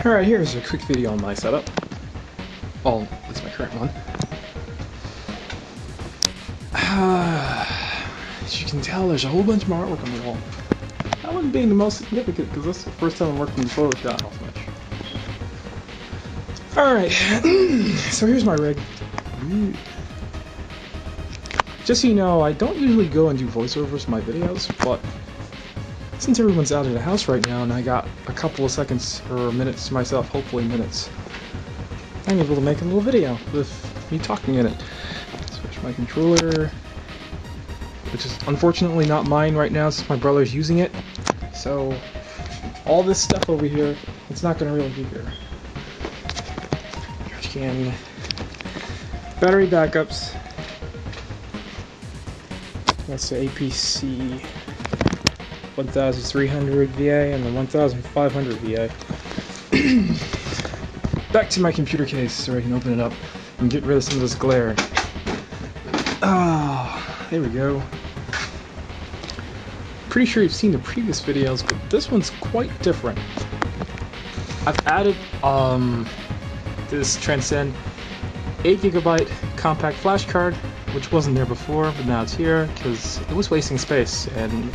Alright, here's a quick video on my setup. Well, at least my current one. As you can tell, there's a whole bunch of artwork on the wall. That one being the most significant because this is the first time I'm working in Photoshop so much. Alright, so here's my rig. Just so you know, I don't usually go and do voiceovers for my videos, but since everyone's out of the house right now and I got a couple of seconds or minutes to myself, hopefully minutes, I'm able to make a little video with me talking in it. Switch my controller, which is unfortunately not mine right now since my brother's using it. So all this stuff over here, it's not going to really be here. Trash can, battery backups. That's the APC 1300 VA and the 1500 VA. Back to my computer case so I can open it up and get rid of some of this glare. Ah, there we go. Pretty sure you've seen the previous videos, but this one's quite different. I've added this Transcend 8GB compact flash card, which wasn't there before, but now it's here because it was wasting space, and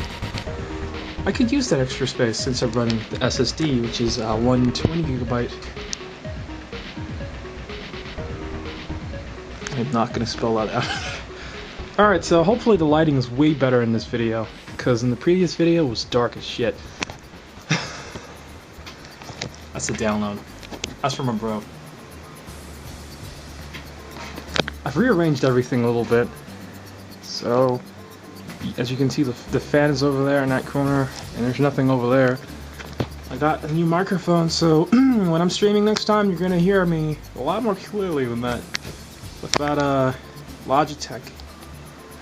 I could use that extra space since I'm running the SSD, which is 120GB. I'm not going to spell that out. Alright, so hopefully the lighting is way better in this video, because in the previous video it was dark as shit. That's a download. That's from a bro. I've rearranged everything a little bit, so as you can see the fan is over there in that corner and there's nothing over there. I got a new microphone, so when I'm streaming next time you're gonna hear me a lot more clearly than that with that Logitech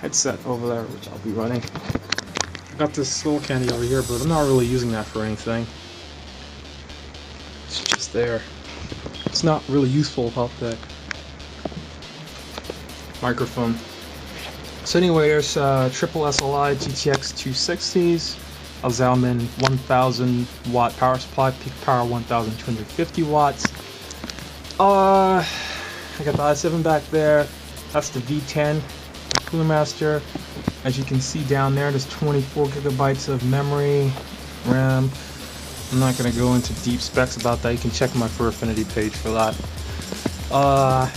headset over there, which I'll be running. I got this Skull Candy over here, but I'm not really using that for anything. It's just there. It's not really useful about that microphone. So anyway, there's triple SLI GTX 260s, a ZALMAN 1000 watt power supply, peak power 1250 watts. I got the i7 back there. That's the V10 Cooler Master. As you can see down there, there's 24GB of memory, RAM. I'm not going to go into deep specs about that. You can check my For Affinity page for that.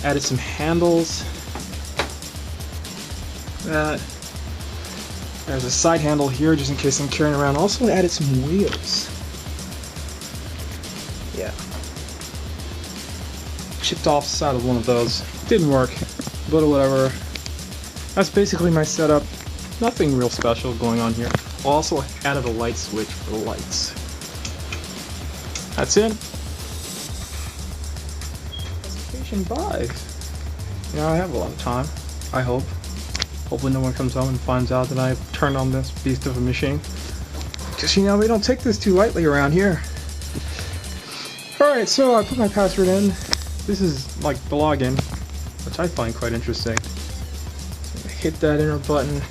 Added some handles. There's a side handle here just in case I'm carrying around. Also added some wheels. Yeah. Chipped off the side of one of those. Didn't work, but whatever. That's basically my setup. Nothing real special going on here. I also added a light switch for the lights. That's it. Specification 5. You know, I have a lot of time. I hope. Hopefully no one comes home and finds out that I've turned on this beast of a machine. Because, you know, we don't take this too lightly around here. Alright, so I put my password in. This is like the login, which I find quite interesting. So hit that enter button.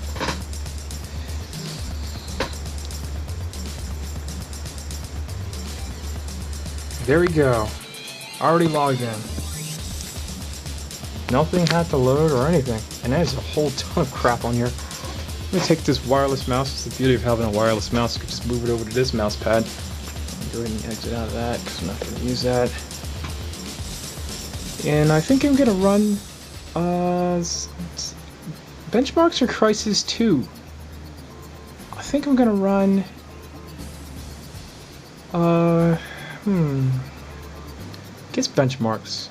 There we go. Already logged in. Nothing had to load or anything. And there's a whole ton of crap on here. Let me take this wireless mouse. It's the beauty of having a wireless mouse. You can just move it over to this mouse pad. Go ahead and exit out of that because I'm not going to use that. And I think I'm going to run Benchmarks or Crysis 2. I think I'm going to run I guess Benchmarks.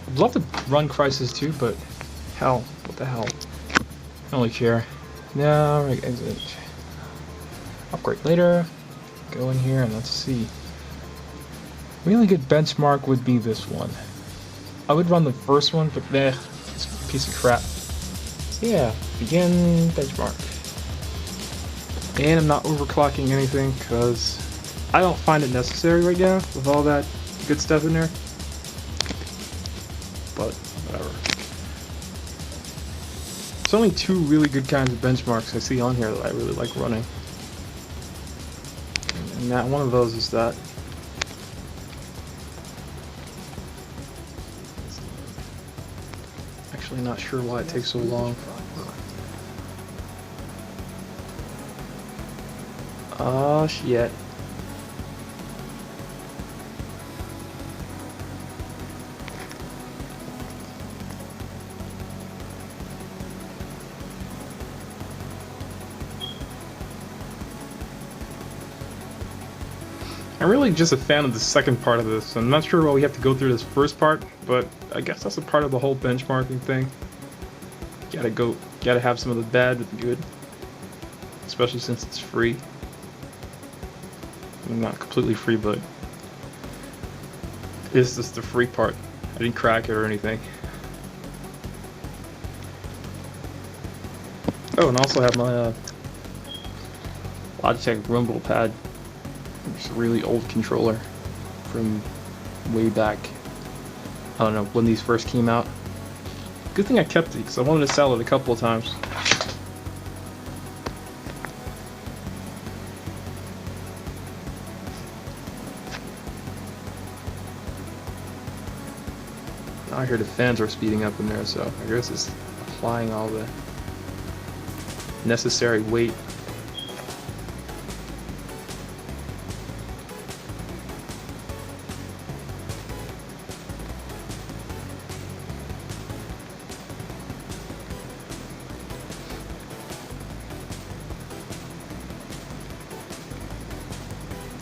I'd love to run Crysis 2, but hell, what the hell? I don't really care. No, exit. Upgrade later. Go in here and let's see. Really good benchmark would be this one. I would run the first one, but it's a piece of crap. Yeah, begin benchmark. And I'm not overclocking anything because I don't find it necessary right now with all that good stuff in there. But whatever. There's only two really good kinds of benchmarks I see on here that I really like running. And that one of those is that Really not sure why it takes so long. Oh shit. I'm really just a fan of the second part of this. I'm not sure why we have to go through this first part, but I guess that's a part of the whole benchmarking thing. Gotta have some of the bad with the good. Especially since it's free. Well, not completely free, but this is the free part. I didn't crack it or anything. Oh, and I also have my Logitech Rumble pad. It's a really old controller from way back. I don't know, when these first came out. Good thing I kept it, because I wanted to sell it a couple of times. Now I hear the fans are speeding up in there, so I guess it's applying all the necessary weight.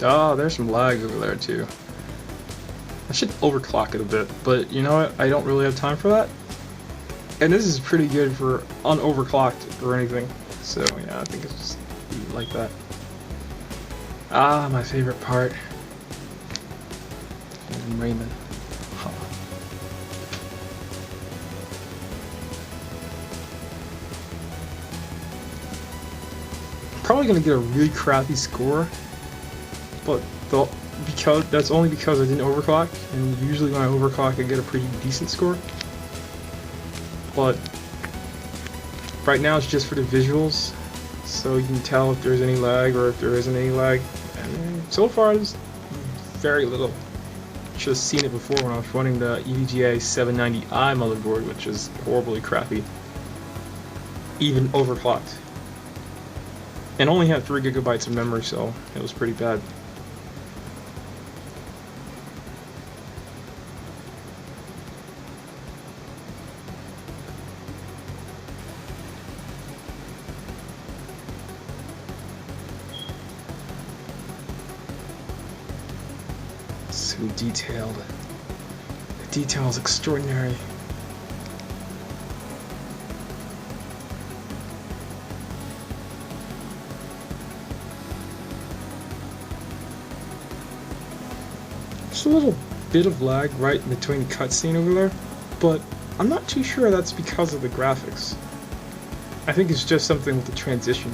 Oh, there's some lag over there too. I should overclock it a bit, but you know what? I don't really have time for that. And this is pretty good for unoverclocked or anything. So yeah, I think it's just like that. Ah, my favorite part. And Raymond. Huh. Probably gonna get a really crappy score. But that's only because I didn't overclock, and usually when I overclock I get a pretty decent score. But right now it's just for the visuals, so you can tell if there's any lag or if there isn't any lag. And so far there's very little. Should have seen it before when I was running the EVGA 790i motherboard, which is horribly crappy, even overclocked, and only had 3 gigabytes of memory, so it was pretty bad. So detailed. The detail is extraordinary. Just a little bit of lag right in between the cutscene over there, but I'm not too sure that's because of the graphics. I think it's just something with the transition.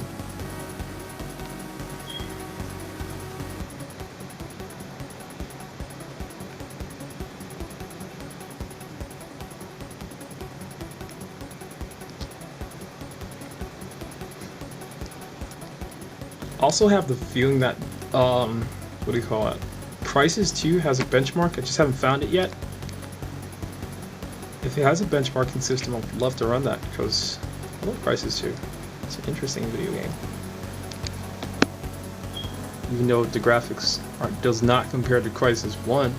Also have the feeling that, what do you call it? Crysis 2 has a benchmark, I just haven't found it yet. If it has a benchmarking system, I'd love to run that, because I love Crysis 2. It's an interesting video game. Even though the graphics does not compare to Crysis 1.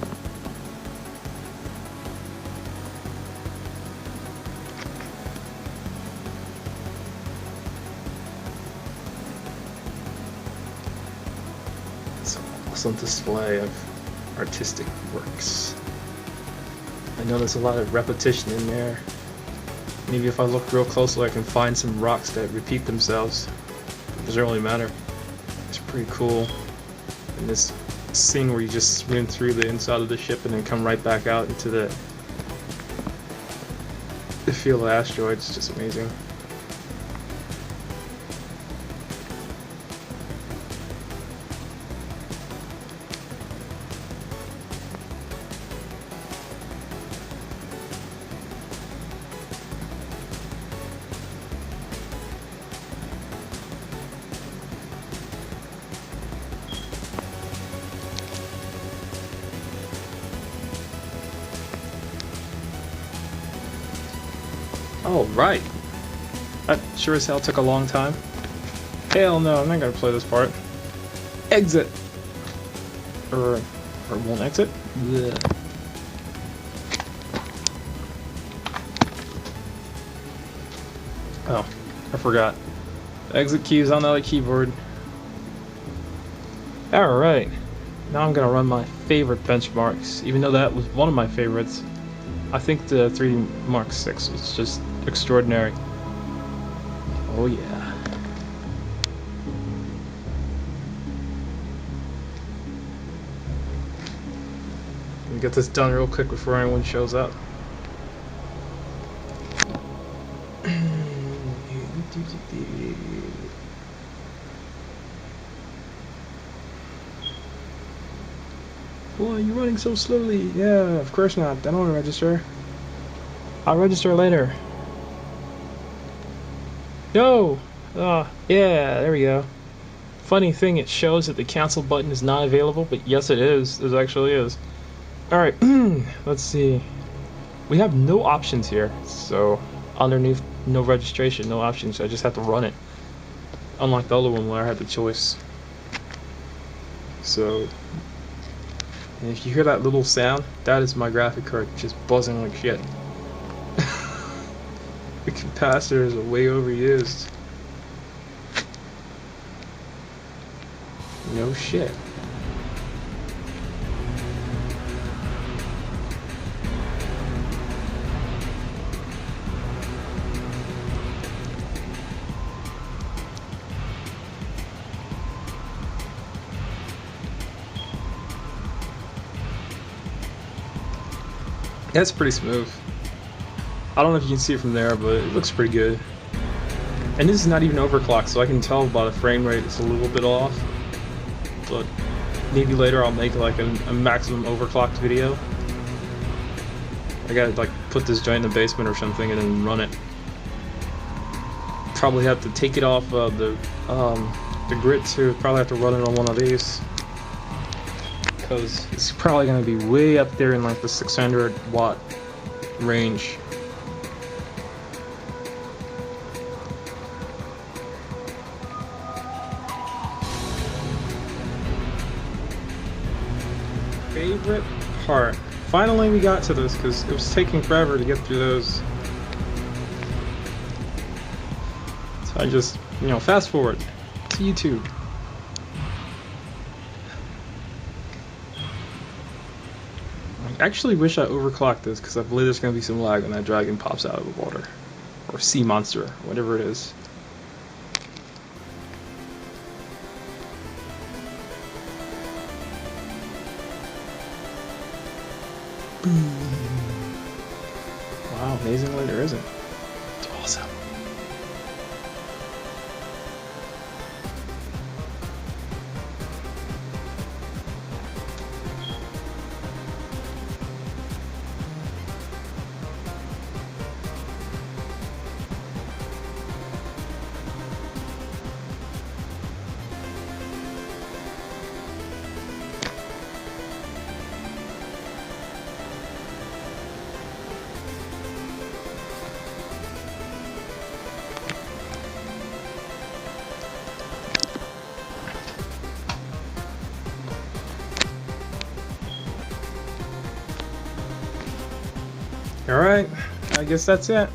Awesome display of artistic works. I know there's a lot of repetition in there. Maybe if I look real closely I can find some rocks that repeat themselves. It doesn't really matter. It's pretty cool. And this scene where you just swim through the inside of the ship and then come right back out into the field of asteroids is just amazing. Oh, right. That sure as hell took a long time. Hell no, I'm not gonna play this part. Exit! Or won't exit? Blech. Oh, I forgot. The exit key is on the other keyboard. Alright. Now I'm gonna run my favorite benchmarks, even though that was one of my favorites. I think the 3D Mark 6 was just extraordinary. Oh yeah. Let me get this done real quick before anyone shows up. Why are you running so slowly? Yeah, of course not. I don't want to register. I'll register later. No! Yeah, there we go. Funny thing, it shows that the cancel button is not available, but yes it is. It actually is. Alright, let's see. We have no options here, so underneath no registration, no options. I just have to run it. Unlike the other one where I had the choice. So, and if you hear that little sound, that is my graphic card just buzzing like shit. The capacitors are way overused. No shit. That's pretty smooth. I don't know if you can see it from there, but it looks pretty good. And this is not even overclocked, so I can tell by the frame rate it's a little bit off. But maybe later I'll make like a maximum overclocked video. I gotta like put this joint in the basement or something and then run it. Probably have to take it off the grid too. Probably have to run it on one of these. Because it's probably going to be way up there in like the 600 watt range. Favorite part. Finally we got to this because it was taking forever to get through those. So I just, fast forward to YouTube. I actually wish I overclocked this because I believe there's going to be some lag when that dragon pops out of the water. Or sea monster, whatever it is. Wow, amazingly there isn't. It's awesome. Alright, I guess that's it.